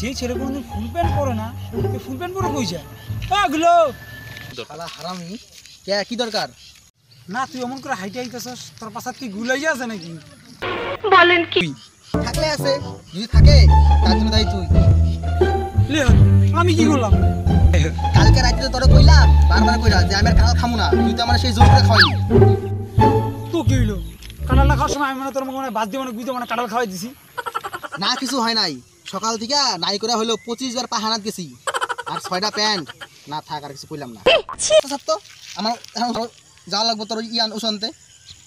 যে ছেলে কোনোদিন ফুল প্যান্ট পরে না ফুল প্যান্ট পরে কই যায় এগুলো শালা হারামি কে কি দরকার না তুই এমন করে হাইটে আইতেছস তোর পাশাত কি গুলাইয়া আছে নাকি বলেন কি থাকলে আছে যদি থাকে তার জন্য দায়ী তুই লে আমি কি করলাম কালকে রাতে তো তোরে কইলাম বারবার কইরা যে আমি আর কাঁঠাল খামু না তুই তো আমার সেই জোর করে খাওয়াইলি তো কি হইলো কাঁঠালটা খাওয়ার সময় আমি মানে তোর মনে বাদ দিয়ে মানে গুইতে মানে কাঁঠাল খাওয়াই দিছি না কিছু হয় নাই সকাল থেকে নাই করে হলো 25 বার পাহানাত গেছি আর 6টা প্যান্ট না থাক আর কিছু কইলাম না সব তো আমার যাওয়া লাগবে তোর ইয়ান ওষুধতে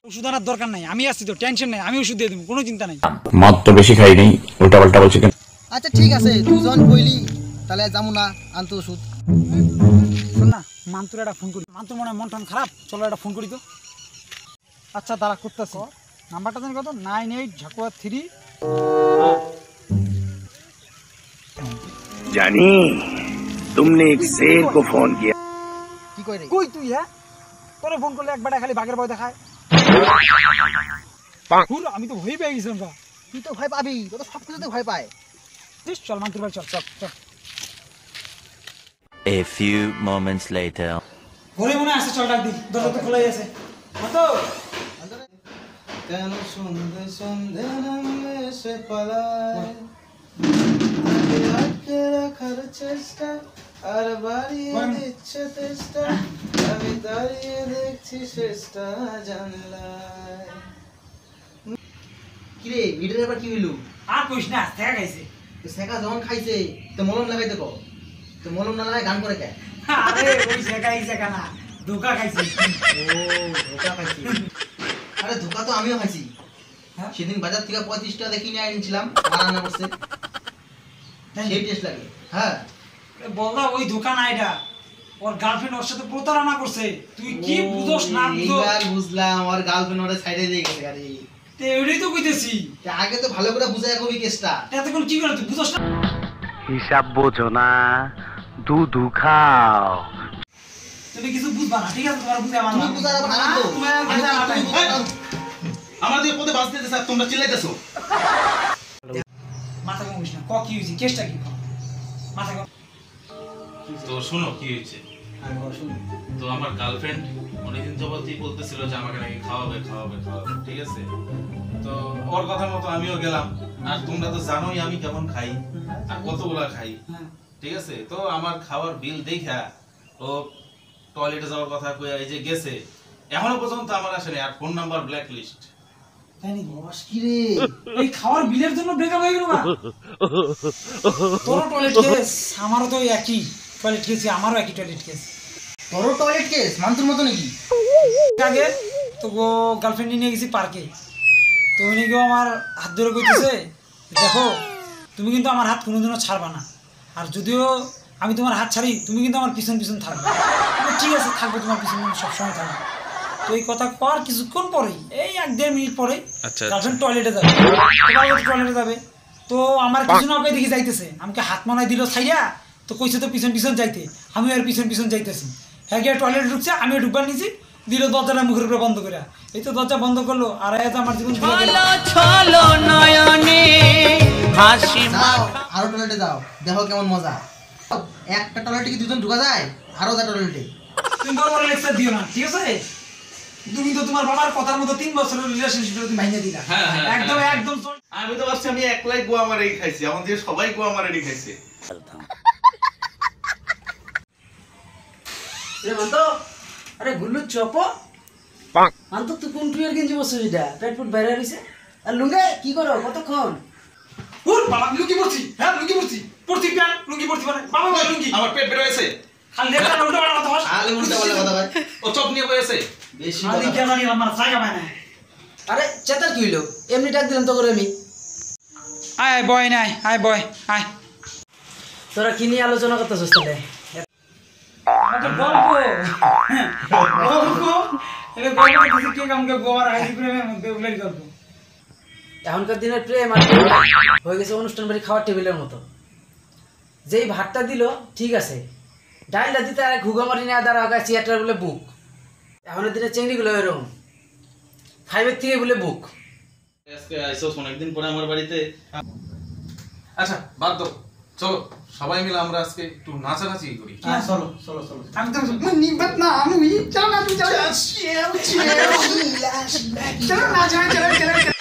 ওষুধ আনার দরকার নাই আমি আসছি তো টেনশন নাই আমি ওষুধ দিয়ে দেবো কোনো চিন্তা নাই মদ তো বেশি খাই নাই উল্টা পাল্টা বলছি কেন আচ্ছা ঠিক আছে তুই যখন কইলি তাহলে যাবো না আনতে ওষুধ শোন না মান্তুর একটা ফোন করি মান্তুর মনে হয় মন টন খারাপ চলো একটা ফোন করি তো আচ্ছা দাঁড়া করতেছ নাম্বারটা জানি কত 98-3 जानी तुमने एक शेर को फोन किया কি কই রে কই তুই হ্যাঁ তোরে ফোন করলে একবার খালি বাঘের ভয় দেখায় হুর আমি তো ভয় পেয়ে গেছিলাম গা তুই তো ভয় পাবি তো সব কিছুতে ভয় পায় চল মান্তুর ভাই চল চল চল A few moments later. ঘরে মনে আছে চল ডাক দি দরজা তো খোলাই আছে মাতো কেন সন্ধে সন্ধে নামে সে পালায় আটকে রাখার চেষ্টা আর বাড়িয়ে দিচ্ছে চেষ্টা আমি দাঁড়িয়ে দেখছি শেষটা জানলায় কিরে ভিডিওর এবার কি হইলো আর কইস না দেখা গাইছে তো শেখা যখন খাইছে তো মলম লাগাইতে কো তো মলম না লাগাই গান করে কে আরে ওই শেখা না ধোকা খাইছে ও ধোকা খাইছে আরে ধোকা তো আমিও খাইছি হ্যাঁ? সেদিন বাজার থেকে 35 টাকা দেখি নিয়ে আনিছিলাম রান্না করছে সেই টেস্ট লাগে হ্যাঁ বলদা ওই ধোকা না এটা ওর গার্লফ্রেন্ড ওর সাথে প্রতারণা করছে তুই কি বুঝোস না বুঝো এইবার বুঝলাম ওর গার্লফ্রেন্ড ওরে সাইডে দিয়ে গেছে আরে তে এটাই তো কইতেছি আগে তো ভালো করে বুঝাই কবি কেসটা এতক্ষণ কি করে তুই বুঝোস না हिसाब बोझो ना दूध खाओ তুমি কিছু বুঝবা না ঠিক আছে তোমার বুঝে আমার তুমি বুঝার আবার আনন্দ আমাদের পদে বাঁচতে স্যার তোমরা চিল্লাইতেছো মাথা কমিস না ক কি হইছে কেসটা কি মাথা কম তো শোনো কি হয়েছে তো আমার গার্লফ্রেন্ড অনেকদিন যাবতই বলতেছিল যে আমাকে নাকি খাওয়াবে ঠিক আছে তো ওর কথা মতো আমিও গেলাম আর তোমরা তো জানোই আমি কেমন খাই আর কতগুলা খাই ঠিক আছে তো আমার খাওয়ার বিল দেখা ও টয়লেটে যাওয়ার কথা কইয়া এই যে গেছে এখনো পর্যন্ত আমার আসেনি আর ফোন নাম্বার ব্ল্যাক লিস্ট তাই নাকি বস কি রে এই খাওয়ার বিলের জন্য ব্রেকআপ হয়ে গেল না তোর টয়লেট কেস আমারও তো একই টয়লেট কেস আমারও একই টয়লেট কেস তোর টয়লেট কেস মান্তুর মতো নাকি আগে তো গার্লফ্রেন্ড নিয়ে গেছি পার্কে তো উনি কেউ আমার হাত ধরে কইতেছে দেখো তুমি কিন্তু আমার হাত কোনোদিনও ছাড়বা না আর যদিও আমি তোমার হাত ছাড়ি তুমি কিন্তু আমার পিছন পিছন থাকবে ঠিক আছে থাকবো তোমার পিছন সবসময় থাকবে তো এই কথা কর কিছুক্ষণ পরেই এই 1-1.5 মিনিট পরে গার্লফ্রেন্ড টয়লেটে যাবে টয়লেটে যাবে তো আমার কিছু না দেখি যাইতেছে আমাকে হাত মনায় দিল ছাইয়া তো কইছে তো পিছন পিছন যাইতে আমি আর পিছন পিছন যাইতেছি হ্যাঁ গিয়ে টয়লেটে ঢুকছে আমিও ঢুকবার নিছি দিল দরজাটা মুখের উপরে বন্ধ করে এই তো দরজা বন্ধ করলো আর আমার জীবন আরো টয়লেটে যাও দেখো কেমন মজা একটা টয়লেটে কি দুজন ঢুকা যায় আরো যা টয়লেটে তুমি বড় বড় লেকচার দিও না ঠিক আছে তুমি তো তোমার বাবার কথার মতো 3 বছরের রিলেশনশিপ তুমি ভাঙিয়ে দিলা একদম একদম আমি তো ভাবছি আমি একলাই গোয়া মারাই খাইছি আমাদের সবাই গোয়া মারাই খাইছে রে মান্ত আরে গুল্লু চপ মান্ত তুই কোন টুয়ের গেঞ্জি বসছিস এটা পেট ফুট বাইরে রইছে আর লুঙ্গে কি করো কতক্ষণ ওর বাবা লুঙ্গি পরছি হ্যাঁ লুঙ্গি পরছি প্যান্ট লুঙ্গি পরছি মানে বাবা লুঙ্গি আমার পেট বের হয়েছে খালি লেখা উল্টো পাল্টা কথা বল আলে উল্টা বলে কথা ভাই ও চপ নিয়ে বসেছে বেশি আলি কেন জানি আমার জায়গা পায় না আরে চেতার কি হইলো এমনি ডাক দিলাম তো করে আমি আয় বয় নাই আয় বয় আয় তোরা কি নিয়ে আলোচনা করতেছিস তাহলে আমাদের গল্প এটা গল্প কিছু কে কামকে গোয়ার হাইজি প্রেমের মধ্যে উল্লেখ গল্প এখনকার দিনের প্রেম আর হয়ে গেছে অনুষ্ঠান বাড়ি খাওয়ার টেবিলের মতো যেই ভাতটা দিল ঠিক আছে ডাইলটা দিতে আর ঘুগামারি নেওয়া দ্বারা আগে চেয়ারটার বলে বুক এখনের দিনের চেংড়িগুলো এরকম 5-এর থেকে বলে বুক আজকে আইসোস অনেকদিন পরে আমার বাড়িতে আচ্ছা বাদ দাও চলো সবাই মিলে আমরা আজকে একটু নাচানাচি করি হ্যাঁ চলো চলো চলো আমি তো নিবাত না আমি চলো না তুই চলো চলো না চলো চলো